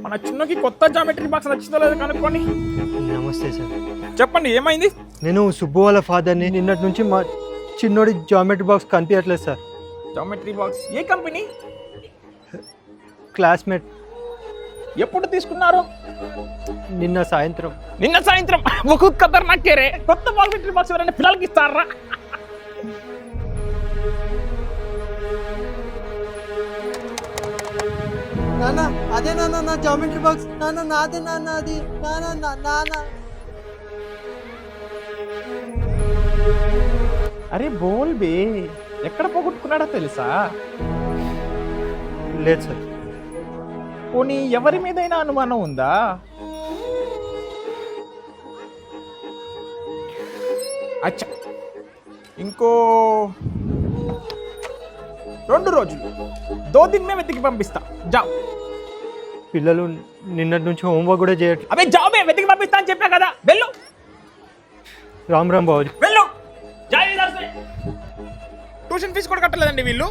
మన చిన్నకి కొత్త geometry box నచ్చిందో లేదో కనుక్కోండి. నమస్తే సార్. చెప్పండి ఏమైంది? నేను సుబ్బు వాళ్ళ ఫాదర్ని. నిన్నటి నుంచి మా చిన్నోడి జామెట్రీ బాక్స్ కనిపించట్లేదు సార్. జామెట్రీ బాక్స్ ఏ కంపెనీ? క్లాస్మేట్. ఎప్పుడు తీసుకున్నారు? నిన్న సాయంత్రం. నిన్న సాయంత్రం. ఒక ఖతర్నాకేరే. కొత్త జామెట్రీ బాక్స్ ఎవరైనా పిల్లలకి ఇస్తారా? నాన్న అదే నాన్న నా జామెట్రీ బాక్స్. నాన్న నాదే నాన్న అది. నాన్న నాన్న. అరే బోల్ బే, ఎక్కడ పోగొట్టుకున్నాడో తెలుసా? లేదు సార్. పోనీ ఎవరి మీదైనా అనుమానం ఉందా? అచ్చా, ఇంకో 2 రోజులు 2 दिन में వెతికి పంపిస్తా. జావ్. పిల్లలు నిన్నటి నుంచి హోంవర్క్ కూడా చేయట్లేదు. అబే జావ్ బే, వెతికి పంపిస్తా అని చెప్పా కదా, వెళ్ళు. రామ్ రామ్ బాబు. వెళ్ళు. జాయ్ ఇదర్ సే. ట్యూషన్ ఫీజు కూడా కట్టలేదండి వీళ్ళు.